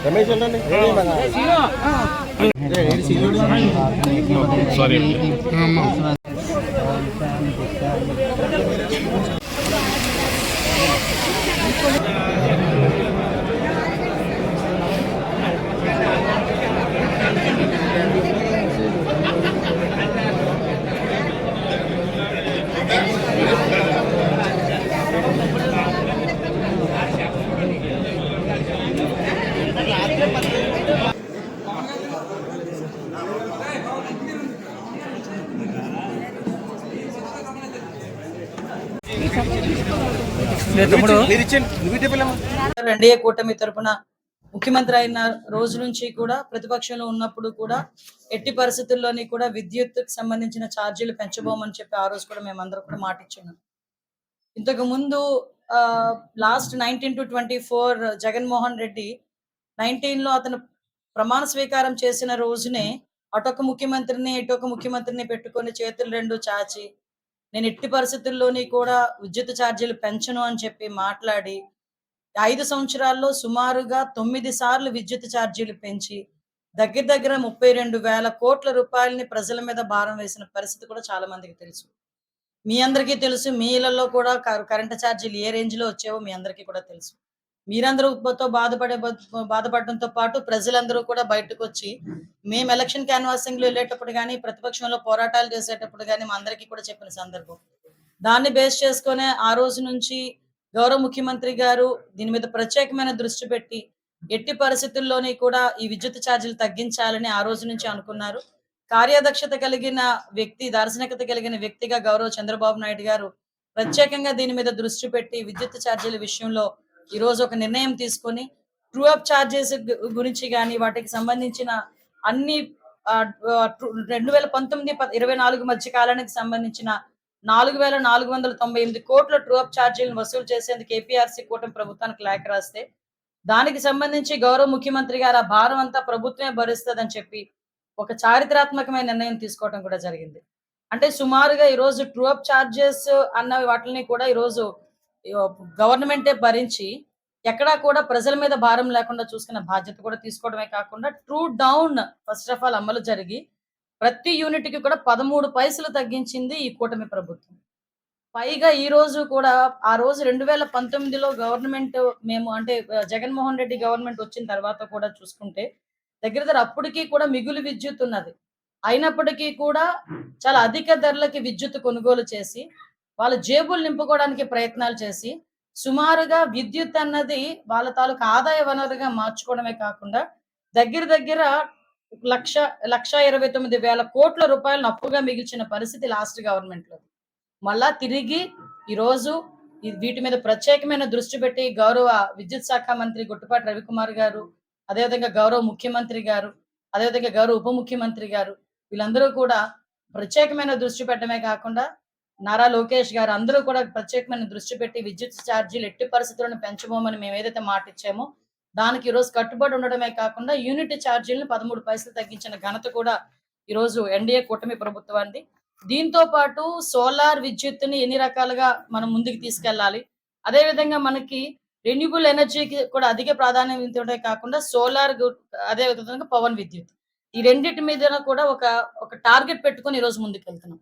Ramesh sorry NDA కూటమి తరపున ముఖ్యమంత్రి అయిన రోజు నుంచి కూడా ప్రతిపక్షంలో ఉన్నప్పుడు కూడా ఎట్టి పరిస్థితుల్లోని కూడా విద్యుత్తుకు సంబంధించిన ఛార్జీలు పెంచబోమని చెప్పి ఆ రోజు కూడా మేమందరం కూడా మాట ఇచ్చాము. ఇంతకు ముందు లాస్ట్ 19 to 24 జగన్మోహన్ రెడ్డి 19లో అతను ప్రమాణ స్వీకారం చేసిన రోజునే అటొక ముఖ్యమంత్రిని ఇటొక ముఖ్యమంత్రిని పెట్టుకొని చేతులు రెండు చాచి నేను ఎట్టి పరిస్థితుల్లోని కూడా విద్యుత్ ఛార్జీలు పెంచను అని చెప్పి మాట్లాడి 5 సంవత్సరాల్లో సుమారుగా 9 సార్లు విద్యుత్ ఛార్జీలు పెంచి దగ్గర 32,000 కోట్ల రూపాయలని ప్రజల మీద భారం వేసిన పరిస్థితి కూడా చాలా మందికి తెలుసు. మీ అందరికీ తెలుసు, మీ ఇళ్లలో కూడా కరెంటు ఛార్జీలు ఏ రేంజ్ లో వచ్చావో మీ అందరికీ కూడా తెలుసు. మీరందరూ బాధపడడంతో పాటు ప్రజలందరూ కూడా బయటకు వచ్చి మేము ఎలక్షన్ క్యాన్వాసింగ్ లో వెళ్ళేటప్పుడు కానీ ప్రతిపక్షంలో పోరాటాలు చేసేటప్పుడు కానీ మా అందరికీ కూడా చెప్పిన సందర్భం. దాన్ని బేస్ చేసుకునే ఆ రోజు నుంచి గౌరవ ముఖ్యమంత్రి గారు దీని మీద ప్రత్యేకమైన దృష్టి పెట్టి ఎట్టి పరిస్థితుల్లోని కూడా ఈ విద్యుత్ ఛార్జీలు తగ్గించాలని ఆ రోజు నుంచి అనుకున్నారు. కార్యదక్షత కలిగిన వ్యక్తి, దార్శనికత కలిగిన వ్యక్తిగా గౌరవ చంద్రబాబు నాయుడు గారు ప్రత్యేకంగా దీని మీద దృష్టి పెట్టి విద్యుత్ ఛార్జీల విషయంలో ఈ రోజు ఒక నిర్ణయం తీసుకొని ట్రూ అప్ ఛార్జెస్ గురించి కానీ వాటికి సంబంధించిన అన్ని 2019-24 మధ్య కాలానికి సంబంధించిన 4,498 కోట్ల ట్రూ అప్ ఛార్జీలను వసూలు చేసేందుకు ఏపీఆర్సీ కూటమి ప్రభుత్వానికి లేఖ రాస్తే దానికి సంబంధించి గౌరవ ముఖ్యమంత్రి గారు ఆ భారం అంతా ప్రభుత్వమే భరిస్తుందని చెప్పి ఒక చారిత్రాత్మకమైన నిర్ణయం తీసుకోవడం కూడా జరిగింది. అంటే సుమారుగా ఈరోజు ట్రూ అప్ ఛార్జెస్ అన్న వాటిని కూడా ఈరోజు గవర్నమెంటే భరించి ఎక్కడా కూడా ప్రజల మీద భారం లేకుండా చూసుకున్న బాధ్యత కూడా తీసుకోవడమే కాకుండా true down first of all అమలు జరిగి ప్రతి యూనిట్ కి కూడా 13 పైసలు తగ్గించింది ఈ కూటమి ప్రభుత్వం. పైగా ఈ రోజు కూడా ఆ రోజు 2019లో గవర్నమెంట్ మేము అంటే జగన్మోహన్ రెడ్డి గవర్నమెంట్ వచ్చిన తర్వాత కూడా చూసుకుంటే దగ్గర అప్పటికీ కూడా మిగులు విద్యుత్ ఉన్నది. అయినప్పటికీ కూడా చాలా అధిక ధరలకి విద్యుత్ కొనుగోలు చేసి వాళ్ళ జేబులు నింపుకోవడానికి ప్రయత్నాలు చేసి సుమారుగా విద్యుత్ అన్నది వాళ్ళ తాలూకు ఆదాయ వనరుగా మార్చుకోవడమే కాకుండా దగ్గర 1,29,000 కోట్ల రూపాయలను అప్పుగా మిగిల్చిన పరిస్థితి లాస్ట్ గవర్నమెంట్ లో. మళ్ళా తిరిగి ఈరోజు వీటి మీద ప్రత్యేకమైన దృష్టి పెట్టి గౌరవ విద్యుత్ శాఖ మంత్రి గుట్టుపాటి రవికుమార్ గారు, అదేవిధంగా గౌరవ ముఖ్యమంత్రి గారు, అదేవిధంగా గౌరవ ఉప ముఖ్యమంత్రి గారు వీళ్ళందరూ కూడా ప్రత్యేకమైన దృష్టి పెట్టడమే కాకుండా నారా లోకేష్ గారు అందరూ కూడా ప్రత్యేకమైన దృష్టి పెట్టి విద్యుత్ ఛార్జీలు ఎట్టి పరిస్థితులను పెంచబోమని మేము ఏదైతే మాట ఇచ్చామో దానికి ఈరోజు కట్టుబడి ఉండడమే కాకుండా యూనిట్ ఛార్జీలను 13 పైసలు తగ్గించిన ఘనత కూడా ఈరోజు ఎన్డీఏ కూటమి ప్రభుత్వాన్ని. దీంతో పాటు సోలార్ విద్యుత్తుని ఎన్ని రకాలుగా మనం ముందుకు తీసుకెళ్లాలి, అదేవిధంగా మనకి రెన్యూబుల్ ఎనర్జీకి కూడా అధిక ప్రాధాన్యం ఇవ్వడమే కాకుండా సోలార్, అదేవిధంగా పవన్ విద్యుత్ ఈ రెండింటి మీద కూడా ఒక టార్గెట్ పెట్టుకొని ఈరోజు ముందుకు వెళ్తున్నాం.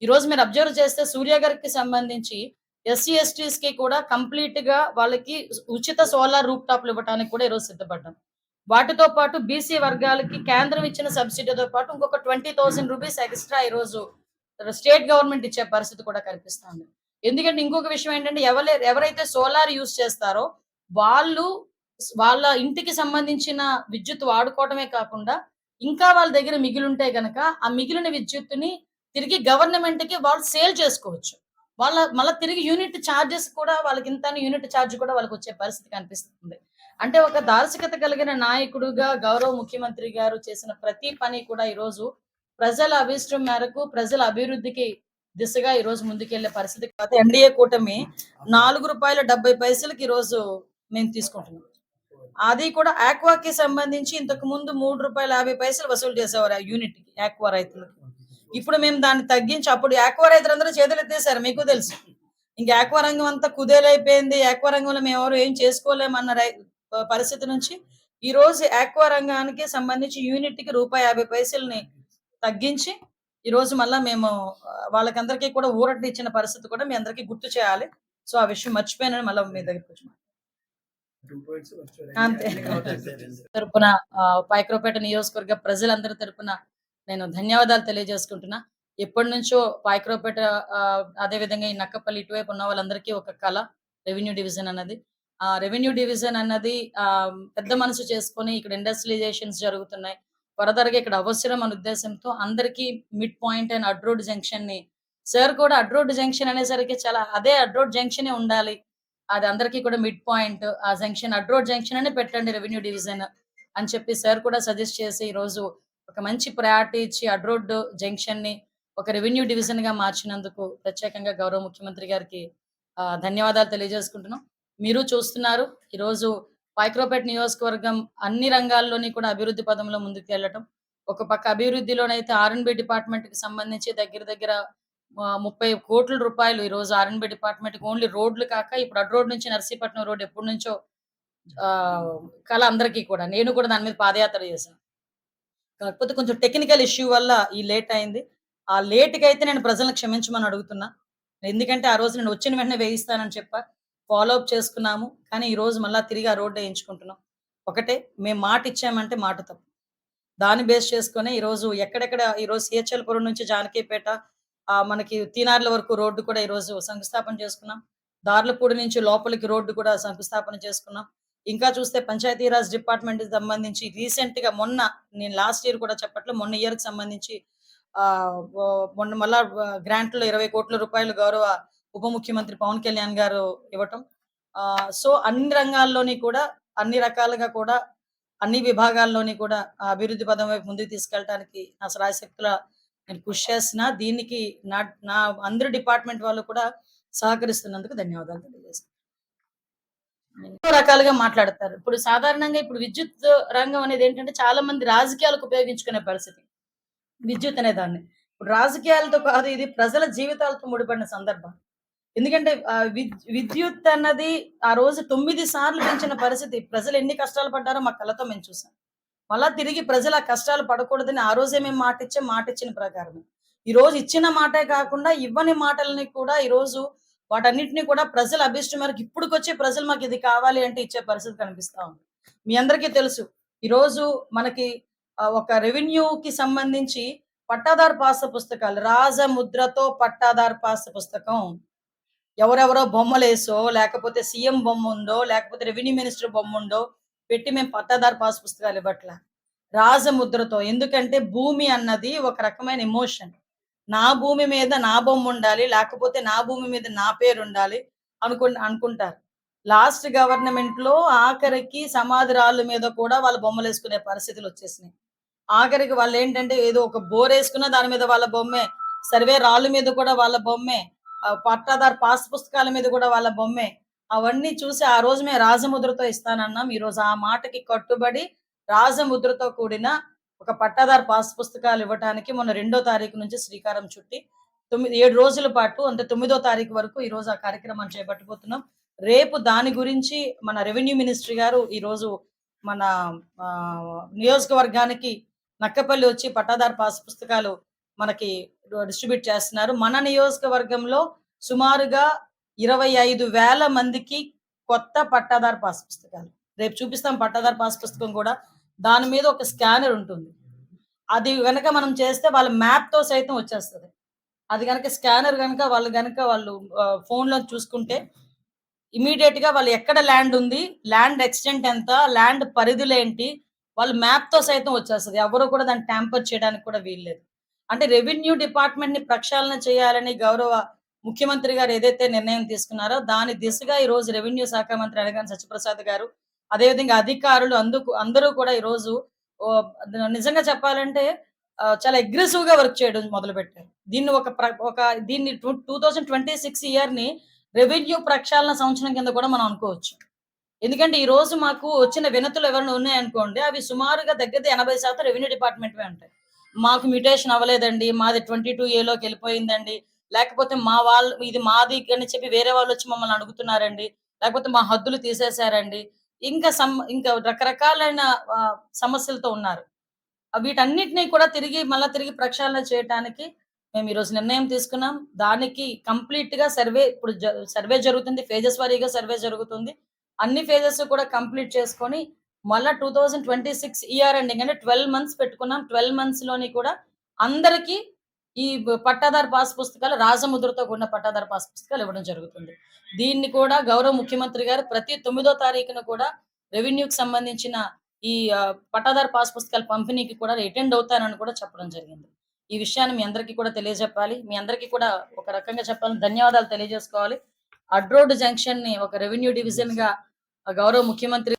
ఈ రోజు మీరు అబ్జర్వ్ చేస్తే సూర్య గారికి సంబంధించి ఎస్సీ ఎస్టీస్ కి కూడా కంప్లీట్ గా వాళ్ళకి ఉచిత సోలార్ రూప్ టాప్లు ఇవ్వడానికి కూడా ఈరోజు సిద్ధపడ్డాం. వాటితో పాటు బీసీ వర్గాలకి కేంద్రం ఇచ్చిన సబ్సిడీతో పాటు ఇంకొక 20,000 రూపీస్ ఎక్స్ట్రా ఈ రోజు స్టేట్ గవర్నమెంట్ ఇచ్చే పరిస్థితి కూడా కనిపిస్తుంది. ఎందుకంటే ఇంకొక విషయం ఏంటంటే ఎవరైతే సోలార్ యూజ్ చేస్తారో వాళ్ళు వాళ్ళ ఇంటికి సంబంధించిన విద్యుత్ వాడుకోవడమే కాకుండా ఇంకా వాళ్ళ దగ్గర మిగిలింటే గనక ఆ మిగిలిన విద్యుత్తుని తిరిగి గవర్నమెంట్ కి వాళ్ళు సేల్ చేసుకోవచ్చు. మళ్ళీ తిరిగి యూనిట్ ఛార్జెస్ కూడా వాళ్ళకి ఇంత యూనిట్ ఛార్జ్ కూడా వాళ్ళకి వచ్చే పరిస్థితి కనిపిస్తుంది. అంటే ఒక దార్శకత కలిగిన నాయకుడుగా గౌరవ ముఖ్యమంత్రి గారు చేసిన ప్రతి పని కూడా ఈరోజు ప్రజల అభిష్టం మేరకు ప్రజల అభివృద్ధికి దిశగా ఈ రోజు ముందుకెళ్లే పరిస్థితి కాదు. ఎన్డీఏ కూటమి ₹4.70 ఈ రోజు మేము తీసుకుంటున్నాం. అది కూడా ఆక్వాకి సంబంధించి ఇంతకు ముందు రూ. 3.50 వసూలు చేసేవారు ఆ యూనిట్‌కి ఆక్వా రైతులకి. ఇప్పుడు మేము దాన్ని తగ్గించి అప్పుడు ఆక్వా రైతులందరూ చేతులెత్తేసారు మీకు తెలుసు. ఇంక ఆక్వా రంగం అంతా కుదేలైపోయింది. ఆక్వా రంగంలో మేమెవరు ఏం చేసుకోలేమన్న పరిస్థితి నుంచి ఈరోజు ఆక్వా రంగానికి సంబంధించి యూనిట్‌కి రూపాయి 50 తగ్గించి ఈరోజు మళ్ళా మేము వాళ్ళకందరికీ కూడా ఊరటనిచ్చిన పరిస్థితి కూడా మీ అందరికీ గుర్తు చేయాలి. సో, ఆ విషయం మర్చిపోయానని మళ్ళా మీ దగ్గరికొచ్చాను. అంతే. తరపున పాయకరావుపేట నియోజకవర్గ ప్రజలందరి తరపున నేను ధన్యవాదాలు తెలియజేసుకుంటున్నా. ఎప్పటినుంచో పాయకరావుపేట అదేవిధంగా ఈ నక్కపల్లి ఇటువైపు ఉన్న వాళ్ళందరికీ ఒక కల రెవెన్యూ డివిజన్ అన్నది. ఆ రెవెన్యూ డివిజన్ అన్నది పెద్ద మనసు చేసుకొని ఇక్కడ ఇండస్ట్రియలైజేషన్స్ జరుగుతున్నాయి. ఫర్దర్‌గా ఇక్కడ అవసరం అనే ఉద్దేశంతో అందరికీ మిడ్ పాయింట్ అండ్ అడ్ రోడ్ జంక్షన్‌ని సార్ కూడా అడ్ రోడ్ జంక్షన్ అనేసరికి చాలా అదే అడ్ రోడ్ జంక్షనే ఉండాలి. అది అందరికీ కూడా మిడ్ పాయింట్. ఆ జంక్షన్ అడ్ రోడ్ జంక్షన్ అనే పెట్టండి రెవెన్యూ డివిజన్ అని చెప్పి సార్ కూడా సజెస్ట్ చేసి ఈరోజు ఒక మంచి ప్రయారిటీ ఇచ్చి అడ్ రోడ్ జంక్షన్‌ని ఒక రెవెన్యూ డివిజన్‌గా మార్చినందుకు ప్రత్యేకంగా గౌరవ ముఖ్యమంత్రి గారికి ధన్యవాదాలు తెలియజేసుకుంటున్నాం. మీరు చూస్తున్నారు ఈరోజు పాయకరావుపేట నియోజకవర్గం అన్ని రంగాల్లోని కూడా అభివృద్ధి పదంలో ముందుకు వెళ్ళటం. ఒక పక్క అభివృద్ధిలోనైతే ఆర్&బి డిపార్ట్మెంట్‌కి సంబంధించి దగ్గర దగ్గర 30 కోట్ల రూపాయలు ఈరోజు ఆర్&బి డిపార్ట్మెంట్‌కి ఓన్లీ రోడ్లు కాక ఇప్పుడు అడ్ రోడ్ నుంచి నర్సీపట్నం రోడ్ ఎప్పటినుంచో కల అందరికీ కూడా. నేను కూడా దాని మీద పాదయాత్ర చేశాను. కాకపోతే కొంచెం టెక్నికల్ ఇష్యూ వల్ల ఈ లేట్ అయింది. ఆ లేట్‌కైతే నేను ప్రజలను క్షమించమని అడుగుతున్నా. ఎందుకంటే ఆ రోజు నేను వచ్చిన వెంటనే వేయిస్తానని చెప్పా. ఫాలో అప్ చేసుకున్నాము. కానీ ఈరోజు మళ్ళా తిరిగి ఆ రోడ్డే ఎంచుకుంటున్నాం. ఒకటే మేము మాట ఇచ్చామంటే మాట తప్పు. దాన్ని బేస్ చేసుకొని ఈరోజు ఎక్కడెక్కడ ఈరోజు సిహెచ్ఎల్‌పురం నుంచి జానకీపేట మనకి తీనార్ల వరకు రోడ్డు కూడా ఈరోజు శంకుస్థాపన చేసుకున్నాం. దార్లపూడి నుంచి లోపలికి రోడ్డు కూడా శంకుస్థాపన చేసుకున్నాం. ఇంకా చూస్తే పంచాయతీరాజ్ డిపార్ట్మెంట్‌కి సంబంధించి రీసెంట్‌గా నేను లాస్ట్ ఇయర్ కూడా చెప్పట్లే మొన్న ఇయర్‌కి సంబంధించి మొన్న మళ్ళా గ్రాంట్‌లో 20 కోట్ల రూపాయలు గౌరవ ఉప ముఖ్యమంత్రి పవన్ కళ్యాణ్ గారు ఇవ్వటం. సో, అన్ని రంగాల్లోని కూడా అన్ని రకాలుగా కూడా అన్ని విభాగాల్లోని కూడా అభివృద్ధి పదం వైపు ముందుకు తీసుకెళ్ళటానికి నా శాయశక్తులా నేను కృషి చేస్తున్నా. దీనికి నా నా అందరి డిపార్ట్మెంట్ వాళ్ళు కూడా సహకరిస్తున్నందుకు ధన్యవాదాలు తెలియజేస్తున్నాను. ఎన్నో రకాలుగా మాట్లాడతారు. ఇప్పుడు సాధారణంగా ఇప్పుడు విద్యుత్ రంగం అనేది ఏంటంటే చాలా మంది రాజకీయాలకు ఉపయోగించుకునే పరిస్థితి. విద్యుత్ అనేదాన్ని. ఇప్పుడు రాజకీయాలతో కాదు ఇది ప్రజల జీవితాలతో ముడిపడిన సందర్భం. ఎందుకంటే విద్యుత్ అన్నది ఆ రోజు 9 సార్లు పెంచిన పరిస్థితి. ప్రజలు ఎన్ని కష్టాలు పడ్డారో మా కళ్ళతో మేము చూసాం. మళ్ళా తిరిగి ప్రజలు ఆ కష్టాలు పడకూడదని ఆ రోజే మేము మాటిచ్చిన ప్రకారమే. ఈరోజు ఇచ్చిన మాటే కాకుండా ఇవ్వని మాటలని కూడా ఈరోజు వాటన్నిటిని కూడా ప్రజల అభిష్టం మేరకు ఇప్పుడుకొచ్చే ప్రజలు మాకు ఇది కావాలి అంటే ఇచ్చే పరిస్థితి కనిపిస్తా ఉంది. మీ అందరికీ తెలుసు. ఈరోజు మనకి ఒక రెవెన్యూకి సంబంధించి పట్టాదారు పాస్ పుస్తకాలు రాజముద్రతో పట్టాదారు పాస్ పుస్తకం ఎవరెవరో బొమ్మలేసో లేకపోతే సీఎం బొమ్మ ఉందో లేకపోతే రెవెన్యూ మినిస్టర్ బొమ్మ ఉందో పెట్టి మేము పట్టాదారు పాస్ పుస్తకాలు ఇవ్వట్లా. రాజముద్రతో. ఎందుకంటే భూమి అన్నది ఒక రకమైన ఎమోషన్. నా భూమి మీద నా బొమ్మ ఉండాలి. లేకపోతే నా భూమి మీద నా పేరు ఉండాలి అనుకుంటారు. లాస్ట్ గవర్నమెంట్‌లో ఆఖరికి సమాధి రాళ్ళ మీద కూడా వాళ్ళు బొమ్మలేసుకునే పరిస్థితులు వచ్చేసినాయి. ఆఖరికి వాళ్ళేంటంటే ఏదో ఒక బోరేసుకున్న దాని మీద వాళ్ళ బొమ్మే. సర్వే రాళ్ళ మీద కూడా వాళ్ళ బొమ్మే. పట్టాదారు పాస్ పుస్తకాల మీద కూడా వాళ్ళ బొమ్మే. అవన్నీ చూసి ఆ రోజు మేము రాజముద్రతో ఇస్తానన్నాం. ఈరోజు ఆ మాటకి కట్టుబడి రాజముద్రతో కూడిన ఒక పట్టాదారు పాస్ పుస్తకాలు ఇవ్వటానికి మొన్న 2వ తారీఖు నుంచి శ్రీకారం చుట్టి 7 రోజుల పాటు అంటే 9వ తారీఖు వరకు ఈరోజు ఆ కార్యక్రమాన్ని చేపట్టబోతున్నాం. రేపు దాని గురించి మన రెవెన్యూ మినిస్ట్రీ గారు ఈరోజు మన నియోజకవర్గానికి నక్కపల్లి వచ్చి పట్టాదారు పాస్ పుస్తకాలు మనకి డిస్ట్రిబ్యూట్ చేస్తున్నారు. మన నియోజకవర్గంలో సుమారుగా 25,000 మందికి కొత్త పట్టాదారు పాస్ పుస్తకాలు. రేపు చూపిస్తాం పట్టాదారు పాస్ పుస్తకం కూడా. దాని మీద ఒక స్కానర్ ఉంటుంది. అది గనక మనం చేస్తే వాళ్ళ మ్యాప్‌తో సైతం వచ్చేస్తది. అది గనక స్కానర్ గనక వాళ్ళు ఫోన్‌లో చూసుకుంటే ఇమ్మీడియేట్‌గా వాళ్ళు ఎక్కడ ల్యాండ్ ఉంది, ల్యాండ్ ఎక్స్‌టెంట్ ఎంత, ల్యాండ్ పరిధులేంటి, వాళ్ళు మ్యాప్‌తో సైతం వచ్చేస్తది. ఎవరు కూడా దాన్ని ట్యాంపర్ చేయడానికి కూడా వీల్లేదు. అంటే రెవెన్యూ డిపార్ట్‌మెంట్‌ని ప్రక్షాళన చేయాలని గౌరవ ముఖ్యమంత్రి గారు ఏదైతే నిర్ణయం తీసుకున్నారో దాని దిశగా ఈరోజు రెవెన్యూ శాఖ మంత్రి అనగాని సత్యప్రసాద్ గారు, అదేవిధంగా అధికారులు అందరూ కూడా ఈరోజు నిజంగా చెప్పాలంటే చాలా అగ్రెసివ్‌గా వర్క్ చేయడం మొదలుపెట్టారు. దీన్ని 2026 ఇయర్‌ని రెవెన్యూ ప్రక్షాళన సంవత్సరం కింద కూడా మనం అనుకోవచ్చు. ఎందుకంటే ఈ రోజు మాకు వచ్చిన వినతులు ఎవరైనా ఉన్నాయనుకోండి, అవి సుమారుగా దగ్గర 80% రెవెన్యూ డిపార్ట్‌మెంట్‌వే ఉంటాయి. మాకు మ్యుటేషన్ అవ్వలేదండి. మాది 22 ఏలోకెళ్ళిపోయిందండి. లేకపోతే మా వాళ్ళు ఇది మాది అని చెప్పి వేరే వాళ్ళొచ్చి మమ్మల్ని అడుగుతున్నారండి. లేకపోతే మా హద్దులు తీసేసారండి. ఇంకా రకరకాలైన సమస్యలతో ఉన్నారు. వీటన్నిటిని కూడా మళ్ళా తిరిగి ప్రక్షాళన చేయటానికి మేము ఈరోజు నిర్ణయం తీసుకున్నాం. దానికి కంప్లీట్‌గా సర్వే జరుగుతుంది. ఫేజెస్ వారీగా సర్వే జరుగుతుంది. అన్ని ఫేజెస్ కూడా కంప్లీట్ చేసుకొని మళ్ళా 2026 ఇయర్ ఎండింగ్ అంటే 12 మంత్స్ పెట్టుకున్నాం. 12 మంత్స్‌లోని కూడా అందరికి ఈ పట్టాదారు పాస్ పుస్తకాలు రాజముద్రతో కూడిన పట్టాదారు పాస్ పుస్తకాలు ఇవ్వడం జరుగుతుంది. దీన్ని కూడా గౌరవ ముఖ్యమంత్రి గారు ప్రతి 9దో తారీఖున కూడా రెవెన్యూకి సంబంధించిన పట్టాదారు పాస్ పుస్తకాల పంపిణీకి కూడా అటెండ్ అవుతానని కూడా చెప్పడం జరిగింది. ఈ విషయాన్ని మీ అందరికీ కూడా తెలియజెప్పాలి. మీ అందరికీ కూడా ఒక రకంగా చెప్పాలంటే ధన్యవాదాలు తెలియజేసుకోవాలి. అడ్రోడ్ జంక్షన్‌ని ఒక రెవెన్యూ డివిజన్‌గా గౌరవ ముఖ్యమంత్రి